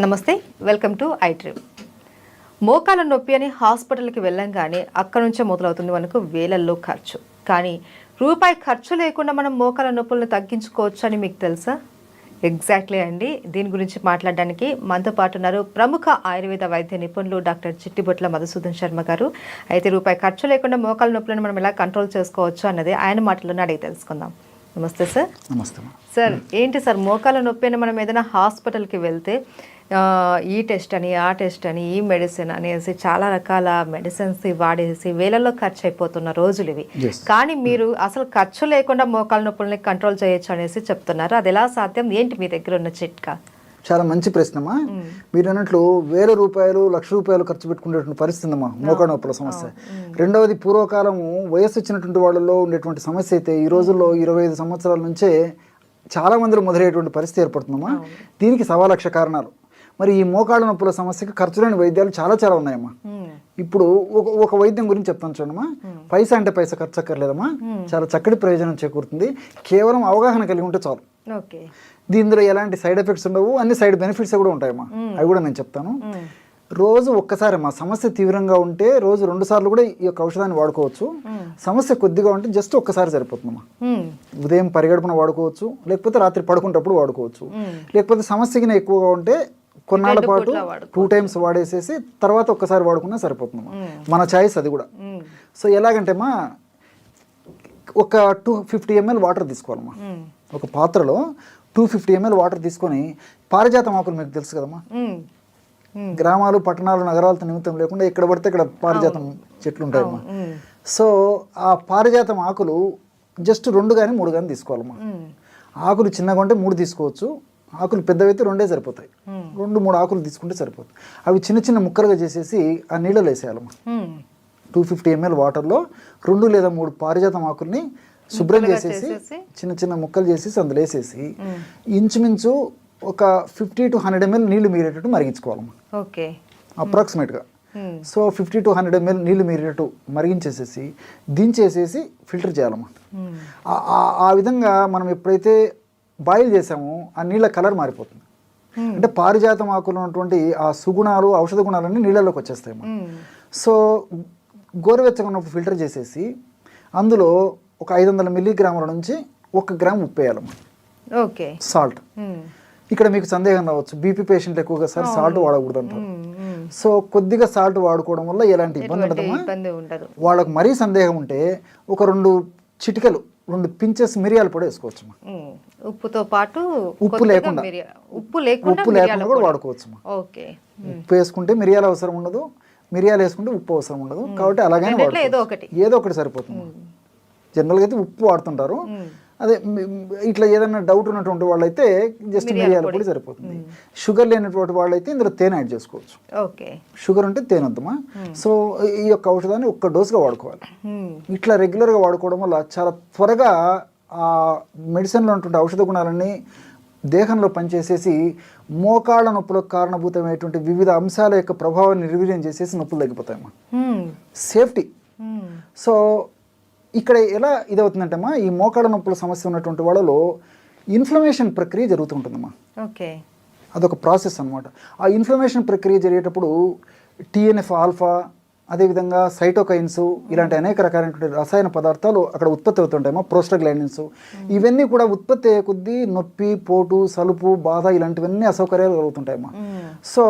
నమస్తే, welcome to ఐట్రిప్. మోకాల నొప్పి అని హాస్పిటల్కి వెళ్ళంగానే అక్కడ నుంచే మొదలవుతుంది మనకు వేలల్లో ఖర్చు. కానీ రూపాయి ఖర్చు లేకుండా మనం మోకాల నొప్పులను తగ్గించుకోవచ్చు అని మీకు తెలుసా? ఎగ్జాక్ట్లీ అండి. దీని గురించి మాట్లాడడానికి మనతో పాటు ఉన్నారు ప్రముఖ ఆయుర్వేద వైద్య నిపుణులు డాక్టర్ చిట్టిబొట్ల మధుసూదన్ శర్మ గారు. అయితే రూపాయి ఖర్చు లేకుండా మోకాల నొప్పులను మనం ఎలా కంట్రోల్ చేసుకోవచ్చు అన్నది ఆయన మాటల్లోనే అడిగి తెలుసుకుందాం. నమస్తే సార్. నమస్తే సార్. ఏంటి సార్ మోకాల నొప్పి అని మనం ఏదైనా హాస్పిటల్కి వెళ్తే ఈ టెస్ట్ అని, ఆ టెస్ట్ అని, ఈ మెడిసిన్ అనేసి చాలా రకాల మెడిసిన్స్ వాడేసి వేలల్లో ఖర్చు అయిపోతున్న రోజులు ఇవి. కానీ మీరు అసలు ఖర్చు లేకుండా మోకాల నొప్పుల్ని కంట్రోల్ చేయొచ్చు అనేసి చెప్తున్నారు. అది ఎలా సాధ్యం? ఏంటి మీ దగ్గర ఉన్న చిట్కా? చాలా మంచి ప్రశ్నమా. మీరు అన్నట్లు వేల రూపాయలు, లక్ష రూపాయలు ఖర్చు పెట్టుకునేటువంటి పరిస్థితి అమ్మా మోకాళ్ళ నొప్పుల సమస్య. రెండవది, పూర్వకాలము వయస్సు వచ్చినటువంటి వాళ్ళలో ఉండేటువంటి సమస్య అయితే ఈ రోజుల్లో 25 సంవత్సరాల నుంచే చాలా మందిలో మొదలయ్యేటువంటి పరిస్థితి ఏర్పడుతుందమ్మా. దీనికి 1,00,000 కారణాలు. మరి ఈ మోకాళ్ళ నొప్పుల సమస్యకి ఖర్చు లేని వైద్యాలు చాలా చాలా ఉన్నాయమ్మా. ఇప్పుడు ఒక వైద్యం గురించి చెప్తాను చూడమ్మా. పైసా అంటే పైసా ఖర్చు అక్కర్లేదమ్మా. చాలా చక్కటి ప్రయోజనం చేకూరుతుంది. కేవలం అవగాహన కలిగి ఉంటే చాలు. దీనిలో ఎలాంటి సైడ్ ఎఫెక్ట్స్ ఉండవు, అన్ని సైడ్ బెనిఫిట్స్ కూడా ఉంటాయమ్మా. అవి కూడా నేను చెప్తాను. రోజు ఒక్కసారి మా సమస్య తీవ్రంగా ఉంటే రోజు 2 సార్లు కూడా ఈ యొక్క ఔషధాన్ని వాడుకోవచ్చు. సమస్య కొద్దిగా ఉంటే జస్ట్ ఒక్కసారి సరిపోతుందమ్మా. ఉదయం పరిగడుపున వాడుకోవచ్చు, లేకపోతే రాత్రి పడుకునేటప్పుడు వాడుకోవచ్చు. లేకపోతే సమస్యకి ఎక్కువగా ఉంటే కొన్నాళ్ళ పాటు 2 టైమ్స్ వాడేసేసి తర్వాత ఒక్కసారి వాడుకున్నా సరిపోతుందమ్మా. మన చాయిస్ అది కూడా. సో ఎలాగంటే అమ్మా, ఒక 250 ml వాటర్ తీసుకోవాలమ్మా. ఒక పాత్రలో 250 ml వాటర్ తీసుకొని, పారిజాతం ఆకులు మీకు తెలుసు కదమ్మా. గ్రామాలు, పట్టణాలు, నగరాలతో నిమిత్తం లేకుండా ఎక్కడ పడితే ఇక్కడ పారిజాతం చెట్లు ఉంటాయమ్మా. సో ఆ పారిజాతం ఆకులు జస్ట్ 2 కానీ 3 కానీ తీసుకోవాలమ్మా. ఆకులు చిన్నగా ఉంటే 3 తీసుకోవచ్చు, ఆకులు పెద్దవైతే 2 సరిపోతాయి. 2-3 ఆకులు తీసుకుంటే సరిపోతుంది. అవి చిన్న చిన్న ముక్కలుగా చేసేసి ఆ నీళ్ళలో వేసేయాలమ్మా. 250 ml వాటర్లో 2 లేదా 3 పారిజాతం ఆకుల్ని శుభ్రం చేసేసి చిన్న చిన్న ముక్కలు చేసేసి అందులో వేసేసి ఇంచుమించు ఒక 50 to 100 ml నీళ్లు మీరేటట్టు మరిగించుకోవాలమ్మా. అప్రాక్సిమేట్గా. సో 50 to 100 ml నీళ్లు మీరేటట్టు మరిగించేసేసి దించేసేసి ఫిల్టర్ చేయాలమ్మా. ఆ విధంగా మనం ఎప్పుడైతే బాయిల్ చేసామో ఆ నీళ్ళ కలర్ మారిపోతుంది. అంటే పారిజాతం ఆకులు ఉన్నటువంటి ఆ సుగుణాలు, ఔషధ గుణాలన్నీ నీళ్ళలోకి వచ్చేస్తాయమ్మా. సో గోరువెచ్చగా ఉన్నప్పుడు ఫిల్టర్ చేసేసి అందులో ఒక 500 మిల్లీగ్రాముల నుంచి 1 గ్రామ్ ఉప్పు వేయాలమ్మా. సాల్ట్. ఇక్కడ మీకు సందేహం రావచ్చు, బీపీ పేషెంట్లు ఎక్కువగా సార్ సాల్ట్ వాడకూడదు అంటారు. సో కొద్దిగా సాల్ట్ వాడుకోవడం వల్ల ఎలాంటి ఇబ్బంది ఉండదు. వాళ్ళకు మరీ సందేహం ఉంటే ఒక 2 చిటికలు, 2 పించెస్ మిరియాల పొడి వేసుకోవచ్చు. ఉప్పుతో పాటు ఉప్పు లేకుండా కూడా వాడుకోవచ్చు. ఉప్పు వేసుకుంటే మిరియాల అవసరం ఉండదు, మిరియాలు వేసుకుంటే ఉప్పు అవసరం ఉండదు. కాబట్టి అలాగే ఏదో ఒకటి సరిపోతుంది. జనరల్గా అయితే ఉప్పు వాడుతుంటారు. అదే ఇట్లా ఏదైనా డౌట్ ఉన్నటువంటి వాళ్ళైతే జస్ట్ మిరియాల పొడి సరిపోతుంది. షుగర్ లేనటువంటి వాళ్ళైతే ఇందులో తేనె యాడ్ చేసుకోవచ్చు. షుగర్ ఉంటే తేనె వద్దమా. సో ఈ యొక్క ఔషధాన్ని 1 డోసుగా వాడుకోవాలి. ఇట్లా రెగ్యులర్గా వాడుకోవడం వల్ల చాలా త్వరగా ఆ మెడిసిన్లో ఉన్నటువంటి ఔషధ గుణాలన్నీ దేహంలో పనిచేసేసి మోకాళ్ళ నొప్పులకు కారణభూతమైనటువంటి వివిధ అంశాల యొక్క ప్రభావాన్ని నిర్వీర్యం చేసేసి నొప్పులు తగ్గిపోతాయమ్మా. సేఫ్టీ. సో ఇక్కడ ఎలా ఇదవుతుందంటమ్మా, ఈ మోకాళ్ళ నొప్పుల సమస్య ఉన్నటువంటి వాళ్ళలో ఇన్ఫ్లమేషన్ ప్రక్రియ జరుగుతుంటుందమ్మా. అదొక ప్రాసెస్ అనమాట. ఆ ఇన్ఫ్లమేషన్ ప్రక్రియ జరిగేటప్పుడు TNF ఆల్ఫా, అదేవిధంగా సైటోకైన్స్, ఇలాంటి అనేక రకాలైనటువంటి రసాయన పదార్థాలు అక్కడ ఉత్పత్తి అవుతుంటాయమ్మా. ప్రోస్టాగ్లాండిన్స్ ఇవన్నీ కూడా ఉత్పత్తి అయ్యే కొద్దీ నొప్పి, పోటు, సలుపు, బాధ ఇలాంటివన్నీ అసౌకర్యాలు కలుగుతుంటాయమ్మా. సో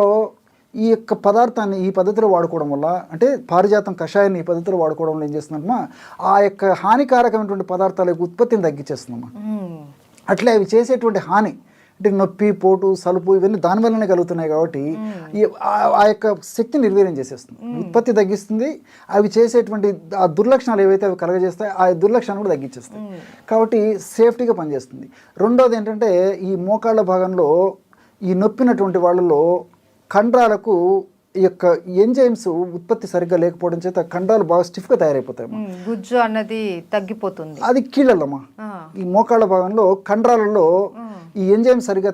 ఈ యొక్క పదార్థాన్ని ఈ పద్ధతిలో వాడుకోవడం వల్ల, అంటే పారిజాతం కషాయాన్ని ఈ పద్ధతిలో వాడుకోవడం వల్ల ఏం చేస్తుందమ్మా, ఆ యొక్క హానికారకమైనటువంటి పదార్థాల యొక్క ఉత్పత్తిని తగ్గించేస్తుందమ్మా. అట్లే అవి చేసేటువంటి హాని అంటే నొప్పి, పోటు, సలుపు ఇవన్నీ దానివల్లనే కలుగుతున్నాయి. కాబట్టి ఆ యొక్క శక్తిని నిర్వీర్యం చేసేస్తుంది, ఉత్పత్తి తగ్గిస్తుంది. అవి చేసేటువంటి ఆ దుర్లక్షణాలు ఏవైతే అవి కలగజేస్తాయి, ఆ దుర్లక్షణాలు కూడా తగ్గించేస్తాయి. కాబట్టి సేఫ్టీగా పనిచేస్తుంది. రెండోది ఏంటంటే, ఈ మోకాళ్ళ భాగంలో ఈ నొప్పినటువంటి వాళ్ళలో కండరాలకు ఈ యొక్క ఎంజైమ్స్ ఉత్పత్తి సరిగ్గా లేకపోవడం చేత కండరాలు బాగా స్టిఫ్గా తయారైపోతాయి. గుజ్జు అన్నది తగ్గిపోతుంది. అది కీళ్ళమ్మా. ఈ మోకాళ్ళ భాగంలో కండరాలలో ఈ ఎంజైమ్ సరిగ్గా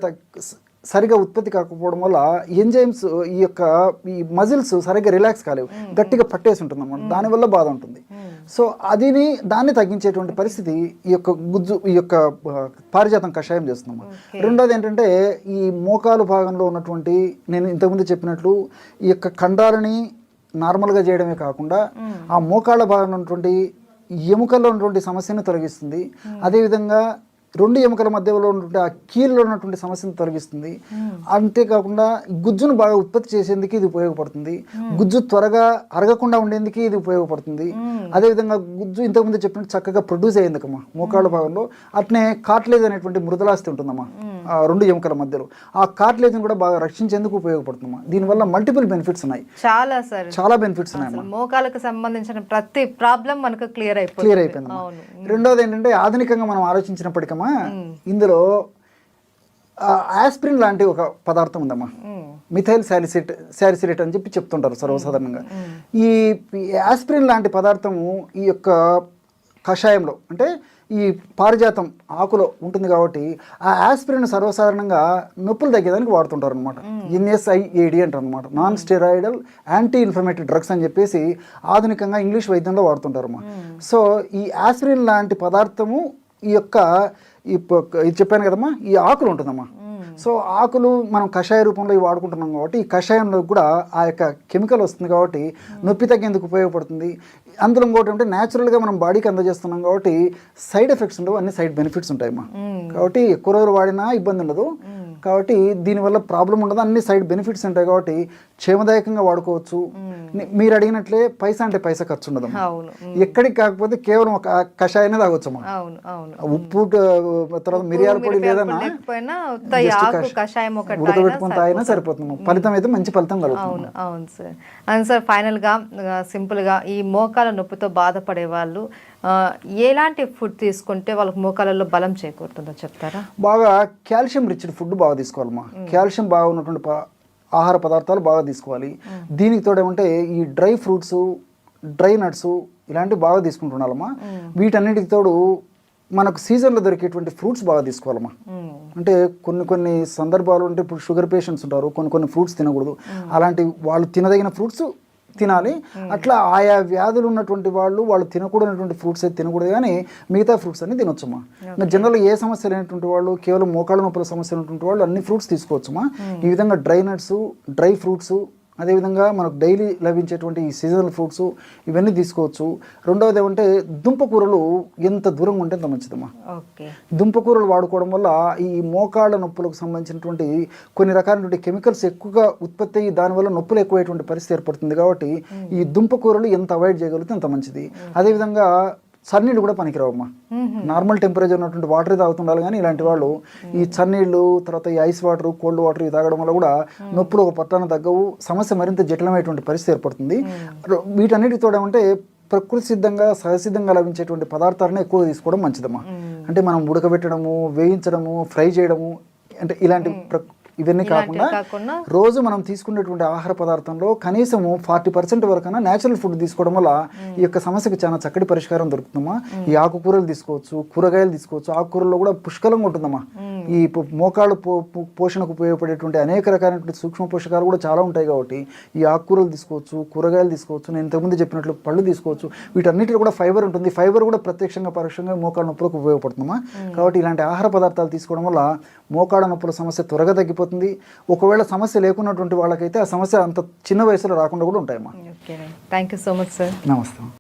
సరిగా ఉత్పత్తి కాకపోవడం వల్ల ఎంజైమ్స్ ఈ మజిల్స్ సరిగ్గా రిలాక్స్ కాలేవు, గట్టిగా పట్టేసి ఉంటుంది అన్నమాట. దానివల్ల బాధ ఉంటుంది. సో దాన్ని తగ్గించేటువంటి పరిస్థితి ఈ యొక్క పారిజాతం కషాయం చేస్తున్నాము. రెండోది ఏంటంటే ఈ మోకాలు భాగంలో ఉన్నటువంటి, నేను ఇంతకుముందు చెప్పినట్లు ఈ యొక్క కండాలని నార్మల్గా చేయడమే కాకుండా ఆ మోకాళ్ళ భాగంలో ఉన్నటువంటి ఎముకల్లో ఉన్నటువంటి సమస్యను తొలగిస్తుంది. అదేవిధంగా రెండు ఎముకల మధ్యలో ఉన్నటువంటి ఆ కీళ్ళలో ఉన్నటువంటి సమస్యను తొలగిస్తుంది. అంతేకాకుండా గుజ్జును బాగా ఉత్పత్తి చేసేందుకు ఇది ఉపయోగపడుతుంది. గుజ్జు త్వరగా అరగకుండా ఉండేందుకు ఇది ఉపయోగపడుతుంది. అదేవిధంగా గుజ్జు ఇంతకుముందు చెప్పినట్టు చక్కగా ప్రొడ్యూస్ అయ్యేందుకమ్మా మోకాళ్ళ భాగంలో. అట్నే కార్టిలేజ్ అనేటువంటి మృదులాస్తి ఉంటుందమ్మా ఆ రెండు ఎముకల మధ్యలో. ఆ కార్టిలేజ్ని కూడా బాగా రక్షించేందుకు ఉపయోగపడుతుందమ్మా. దీనివల్ల మల్టిపుల్ బెనిఫిట్స్ ఉన్నాయి, చాలా బెనిఫిట్స్ ఉన్నాయి. మోకాలకు సంబంధించిన ప్రతి ప్రాబ్లం మనకు క్లియర్ అయిపోయింది. రెండోది ఏంటంటే ఆధునికంగా మనం ఆలోచించినప్పటికమ్మా ఇందులో ఆస్పిరిన్ లాంటి ఒక పదార్థం ఉందమ్మా, మిథైల్ సాలిసిలేట్ అని చెప్పి చెప్తుంటారు సర్వసాధారణంగా. ఈ ఆస్పిరిన్ లాంటి పదార్థము ఈ యొక్క కషాయంలో అంటే ఈ పారిజాతం ఆకులో ఉంటుంది కాబట్టి ఆ ఆస్పిరిన్ సర్వసాధారణంగా నొప్పులు తగ్గేదానికి వాడుతుంటారు అనమాట. NSAID అంటారు అనమాట, non steroidal anti inflammatory drugs అని చెప్పేసి ఆధునికంగా ఇంగ్లీష్ వైద్యంలో వాడుతుంటారు అన్నమాట. సో ఈ ఆస్పిరిన్ లాంటి పదార్థము ఇది చెప్పాను కదమ్మా, ఈ ఆకులు ఉంటుందమ్మా. సో ఆకులు మనం కషాయ రూపంలో ఇవి వాడుకుంటున్నాం కాబట్టి ఈ కషాయంలో కూడా ఆ యొక్క కెమికల్ వస్తుంది కాబట్టి నొప్పి తగ్గేందుకు ఉపయోగపడుతుంది. అందులో ఇంకోటి అంటే న్యాచురల్గా మనం బాడీకి అందజేస్తున్నాం కాబట్టి సైడ్ ఎఫెక్ట్స్ ఉండవు, అన్ని సైడ్ బెనిఫిట్స్ ఉంటాయమ్మా. కాబట్టి ఎక్కువ రోజులు వాడినా ఇబ్బంది ఉండదు, కాబట్టి దీనివల్ల ప్రాబ్లం ఉండదు, అన్ని సైడ్ బెనిఫిట్స్ ఉంటాయి కాబట్టి క్షేమదాయకంగా వాడుకోవచ్చు. మీరు అడిగినట్లే పైసా అంటే పైసా ఖర్చు ఉండదు, ఎక్కడికి కాకపోతే కేవలం ఒక కషాయనే తాగొచ్చు. ఉప్పు తర్వాత మిరియాల పొడి లేదన్నా ఉడకబెట్టుకుని తాగినా సరిపోతుంది. ఫలితం అయితే మంచి ఫలితం కలుగుతుంది. అవును సార్. అండ్ సార్ ఫైనల్గా సింపుల్గా ఈ మోకాల నొప్పితో బాధపడే వాళ్ళు ఎలాంటి ఫుడ్ తీసుకుంటే వాళ్ళకి మోకాలలో బలం చేకూరుతుందో చెప్తారా? బాగా కాల్షియం రిచ్ ఫుడ్ బాగా తీసుకోవాలమ్మా. కాల్షియం బాగా ఉన్నటువంటి ఆహార పదార్థాలు బాగా తీసుకోవాలి. దీనికి తోడేమంటే ఈ డ్రై ఫ్రూట్స్, డ్రై నట్స్ ఇలాంటివి బాగా తీసుకుంటున్నామమ్మా. వీటన్నిటికి తోడు మనకు సీజన్లో దొరికేటువంటి ఫ్రూట్స్ బాగా తీసుకోవాలమ్మా. అంటే కొన్ని సందర్భాలు అంటే ఇప్పుడు షుగర్ పేషెంట్స్ ఉంటారు, కొన్ని ఫ్రూట్స్ తినకూడదు. అలాంటి వాళ్ళు తినదగిన ఫ్రూట్స్ తినాలి. అట్లా ఆయా వ్యాధులు ఉన్నటువంటి వాళ్ళు తినకూడనటువంటి ఫ్రూట్స్ అయితే తినకూడదు, కానీ మిగతా ఫ్రూట్స్ అన్ని తినొచ్చమ్మా. జనరల్గా ఏ సమస్య లేనటువంటి వాళ్ళు, కేవలం మోకాళ్ళ నొప్పుల సమస్య ఉన్నటువంటి వాళ్ళు అన్ని ఫ్రూట్స్ తీసుకోవచ్చమ్మా. ఈ విధంగా డ్రై నట్స్, డ్రై ఫ్రూట్స్, అదేవిధంగా మనకు డైలీ లభించేటువంటి ఈ సీజనల్ ఫ్రూట్స్ ఇవన్నీ తీసుకోవచ్చు. రెండవది ఏమంటే దుంపకూరలు ఎంత దూరంగా ఉంటే అంత మంచిదమ్మా. దుంపకూరలు వాడుకోవడం వల్ల ఈ మోకాళ్ళ నొప్పులకు సంబంధించినటువంటి కొన్ని రకాలైనటువంటి కెమికల్స్ ఎక్కువగా ఉత్పత్తి అయ్యి దానివల్ల నొప్పులు ఎక్కువైనటువంటి పరిస్థితి ఏర్పడుతుంది. కాబట్టి ఈ దుంపకూరలు ఎంత అవాయిడ్ చేయగలిగితే అంత మంచిది. అదేవిధంగా చన్నీళ్ళు కూడా పనికిరావమ్మా. నార్మల్ టెంపరేచర్ ఉన్నటువంటి వాటర్ తాగుతుండాలి, కానీ ఇలాంటి వాళ్ళు ఈ చన్నీళ్ళు, తర్వాత ఈ ఐస్ వాటర్, కోల్డ్ వాటర్ ఇవి తాగడం వల్ల కూడా నొప్పులు ఒక పట్టాన తగ్గవు, సమస్య మరింత జటిలమైనటువంటి పరిస్థితి ఏర్పడుతుంది. వీటన్నిటితో ఏమంటే ప్రకృతి సిద్ధంగా, సహసిద్ధంగా లభించేటువంటి పదార్థాలను ఎక్కువ తీసుకోవడం మంచిదమ్మా. అంటే మనం ఉడకబెట్టడము, వేయించడము, ఫ్రై చేయడము అంటే ఇలాంటి ఇవన్నీ కాకుండా రోజు మనం తీసుకునేటువంటి ఆహార పదార్థంలో కనీసము 40% వరకైనా న్యాచురల్ ఫుడ్ తీసుకోవడం వల్ల ఈ యొక్క సమస్యకు చాలా చక్కటి పరిష్కారం దొరుకుతుందమ్మా. ఈ ఆకుకూరలు తీసుకోవచ్చు, కూరగాయలు తీసుకోవచ్చు. ఆకుకూరల్లో కూడా పుష్కలంగా ఉంటుందమ్మా. ఈ మోకాళ్ళు పోషణకు ఉపయోగపడేటువంటి అనేక రకాలైనటువంటి సూక్ష్మ పోషకాలు కూడా చాలా ఉంటాయి కాబట్టి ఈ ఆకుకూరలు తీసుకోవచ్చు, కూరగాయలు తీసుకోవచ్చు. నేను ఇంతకుముందు చెప్పినట్లు పళ్ళు తీసుకోవచ్చు. వీటన్నిటిలో కూడా ఫైబర్ ఉంటుంది. ఫైబర్ కూడా ప్రత్యక్షంగా పరోక్షంగా మోకాళ్ళ నొప్పులకు ఉపయోగపడుతుందమ్మా. కాబట్టి ఇలాంటి ఆహార పదార్థాలు తీసుకోవడం వల్ల మోకాళ్ళ నొప్పుల సమస్య త్వరగా తగ్గిపోతుంది. ఒకవేళ సమస్య లేకున్నటువంటి వాళ్ళకైతే ఆ సమస్య అంత చిన్న వయసులో రాకుండా కూడా ఉంటాయమ్మా. Thank you so much sir. నమస్తే.